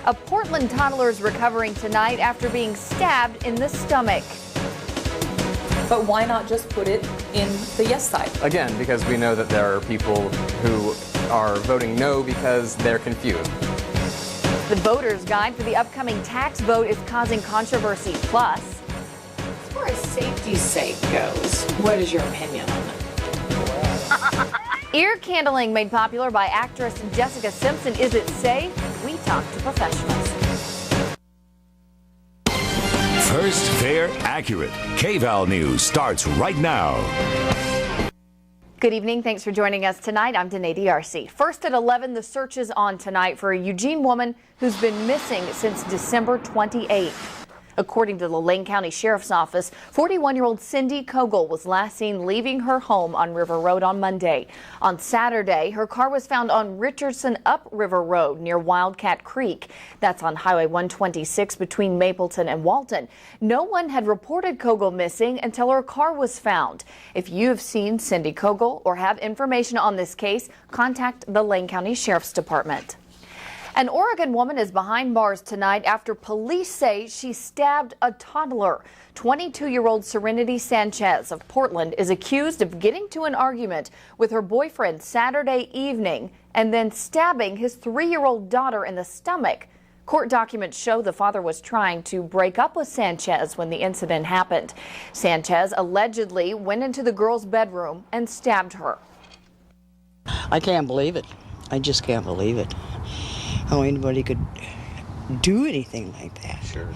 A Portland toddler is recovering tonight after being stabbed in the stomach. But why not just put it in the yes side? Again, because we know that there are people who are voting no because they're confused. The voter's guide for the upcoming tax vote is causing controversy. Plus, as far as safety's sake goes, what is your opinion on it? Ear candling made popular by actress Jessica Simpson. Is it safe? We talk to professionals. First, fair, accurate. KVAL News starts right now. Good evening. Thanks for joining us tonight. I'm Danae DRC. First at 11, the search is on tonight for a Eugene woman who's been missing since December 28th. According to the Lane County Sheriff's Office, 41-year-old Cindy Kogel was last seen leaving her home on River Road on Monday. On Saturday, her car was found on Richardson Up River Road near Wildcat Creek. That's on Highway 126 between Mapleton and Walton. No one had reported Kogel missing until her car was found. If you have seen Cindy Kogel or have information on this case, contact the Lane County Sheriff's Department. An Oregon woman is behind bars tonight after police say she stabbed a toddler. 22-year-old Serenity Sanchez of Portland is accused of getting to an argument with her boyfriend Saturday evening and then stabbing his 3-year-old daughter in the stomach. Court documents show the father was trying to break up with Sanchez when the incident happened. Sanchez allegedly went into the girl's bedroom and stabbed her. I can't believe it. I just can't believe it. How anybody could do anything like that. Sure.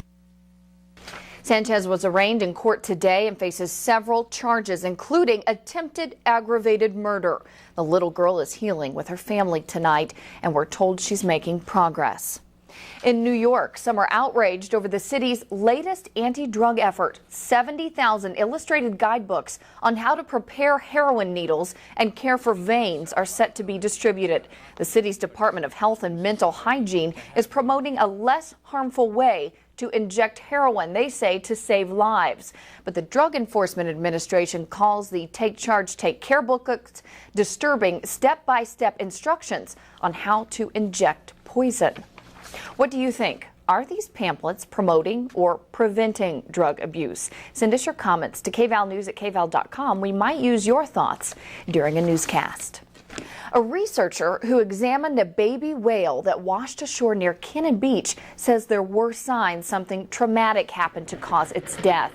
Sanchez was arraigned in court today and faces several charges, including attempted aggravated murder. The little girl is healing with her family tonight, and we're told she's making progress. In New York, some are outraged over the city's latest anti-drug effort. 70,000 illustrated guidebooks on how to prepare heroin needles and care for veins are set to be distributed. The city's Department of Health and Mental Hygiene is promoting a less harmful way to inject heroin, they say, to save lives. But the Drug Enforcement Administration calls the Take Charge, Take Care booklets disturbing step-by-step instructions on how to inject poison. What do you think? Are these pamphlets promoting or preventing drug abuse? Send us your comments to kvalnews@kval.com. We might use your thoughts during a newscast. A researcher who examined a baby whale that washed ashore near Kennon Beach says there were signs something traumatic happened to cause its death.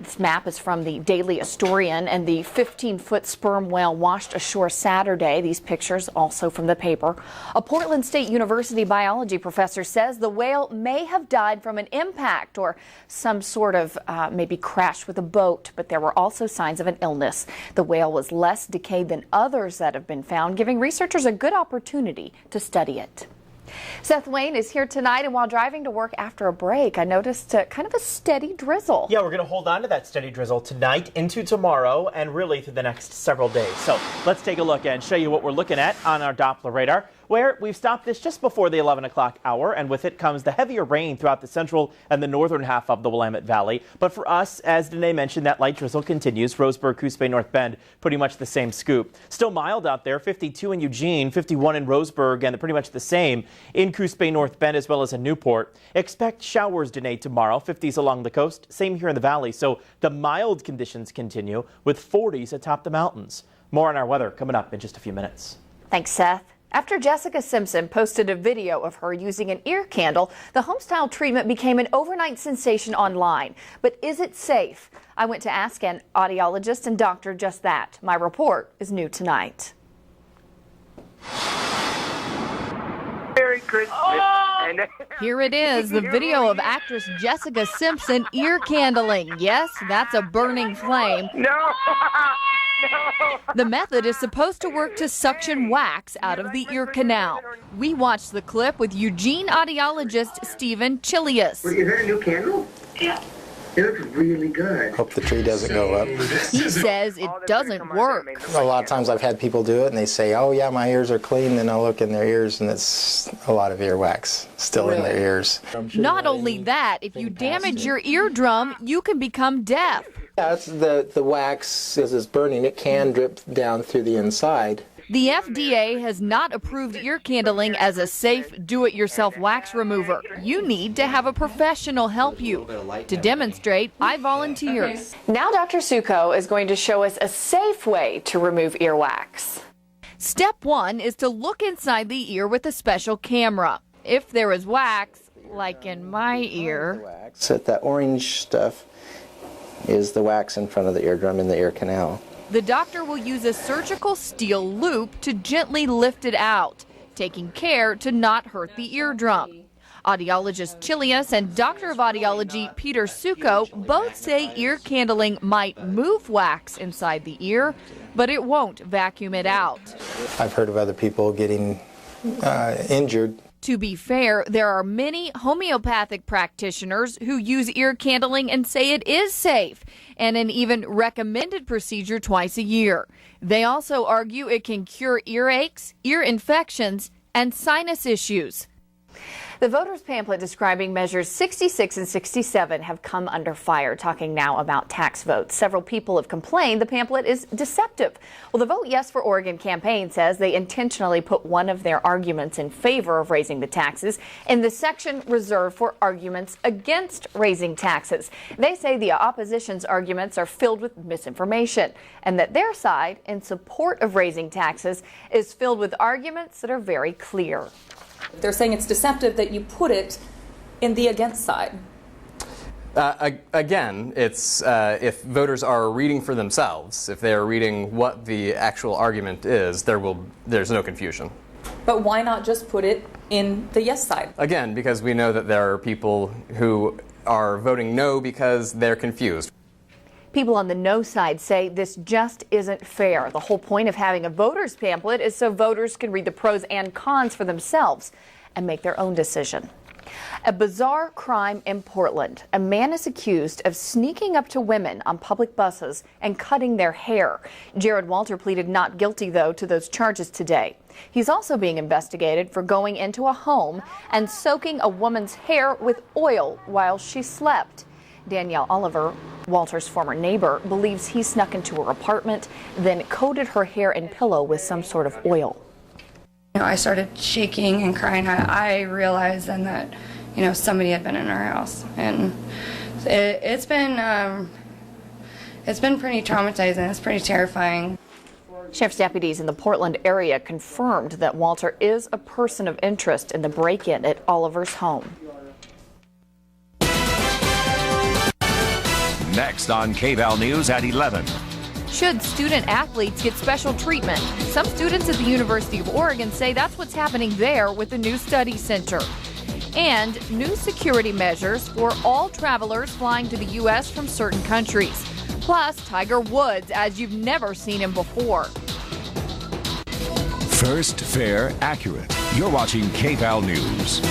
This map is from the Daily Historian, and the 15-foot sperm whale washed ashore Saturday. These pictures also from the paper. A Portland State University biology professor says the whale may have died from an impact or some sort of maybe crash with a boat, but there were also signs of an illness. The whale was less decayed than others that have been found, giving researchers a good opportunity to study it. Seth Wayne is here tonight, and while driving to work after a break, I noticed kind of a steady drizzle. Yeah, we're going to hold on to that steady drizzle tonight into tomorrow and really through the next several days. So let's take a look and show you what we're looking at on our Doppler radar, where we've stopped this just before the 11 o'clock hour, and with it comes the heavier rain throughout the central and the northern half of the Willamette Valley. But for us, as Danae mentioned, that light drizzle continues. Roseburg, Coos Bay, North Bend, pretty much the same scoop. Still mild out there, 52 in Eugene, 51 in Roseburg, and pretty much the same in Coos Bay, North Bend, as well as in Newport. Expect showers, Danae, tomorrow, 50s along the coast, same here in the valley. So the mild conditions continue with 40s atop the mountains. More on our weather coming up in just a few minutes. Thanks, Seth. After Jessica Simpson posted a video of her using an ear candle, the home-style treatment became an overnight sensation online. But is it safe? I went to ask an audiologist and doctor just that. My report is new tonight. Merry Christmas. Oh! Here it is, the video of actress Jessica Simpson ear candling. Yes, that's a burning flame. No. The method is supposed to work to suction wax out of the ear canal. We watched the clip with Eugene audiologist Stephen Chilius. Well, is that a new candle? Yeah. It looks really good. Hope the tree doesn't go up. He says it doesn't work. A lot of times I've had people do it and they say, oh yeah, my ears are clean. Then I'll look in their ears and it's a lot of earwax still in their ears. Not only that, if you damage your eardrum, you can become deaf. Yeah, it's the wax, as it's burning, it can drip down through the inside. The FDA has not approved ear candling as a safe do-it-yourself wax remover. You need to have a professional help you. To demonstrate, I volunteer. Now Dr. Suko is going to show us a safe way to remove earwax. Step 1 is to look inside the ear with a special camera. If there is wax, like in my ear, So that orange stuff is the wax in front of the eardrum in the ear canal. the doctor will use a surgical steel loop to gently lift it out, taking care to not hurt the eardrum. Audiologist Chilius and Doctor of Audiology Peter Suko both say ear candling might move wax inside the ear, but it won't vacuum it out. I've heard of other people getting injured. To be fair, there are many homeopathic practitioners who use ear candling and say it is safe and an even recommended procedure twice a year. They also argue it can cure earaches, ear infections, and sinus issues. The voters' pamphlet describing measures 66 and 67 have come under fire, talking now about tax votes. Several people have complained the pamphlet is deceptive. Well, the Vote Yes for Oregon campaign says they intentionally put one of their arguments in favor of raising the taxes in the section reserved for arguments against raising taxes. They say the opposition's arguments are filled with misinformation and that their side, in support of raising taxes, is filled with arguments that are very clear. They're saying it's deceptive that you put it in the against side. Again, it's if voters are reading for themselves, if they are reading what the actual argument is, there's no confusion. But why not just put it in the yes side? Again, because we know that there are people who are voting no because they're confused. People on the no side say this just isn't fair. The whole point of having a voter's pamphlet is so voters can read the pros and cons for themselves and make their own decision. A bizarre crime in Portland. A man is accused of sneaking up to women on public buses and cutting their hair. Jared Walter pleaded not guilty, though, to those charges today. He's also being investigated for going into a home and soaking a woman's hair with oil while she slept. Danielle Oliver, Walter's former neighbor, believes he snuck into her apartment, then coated her hair and pillow with some sort of oil. I started shaking and crying. I realized then that, somebody had been in our house, and it's been pretty traumatizing. It's pretty terrifying. Sheriff's deputies in the Portland area confirmed that Walter is a person of interest in the break-in at Oliver's home. Next on KVAL News at 11. Should student athletes get special treatment? Some students at the University of Oregon say that's what's happening there with the new study center. And new security measures for all travelers flying to the U.S. from certain countries. Plus, Tiger Woods as you've never seen him before. First, fair, accurate. You're watching KVAL News.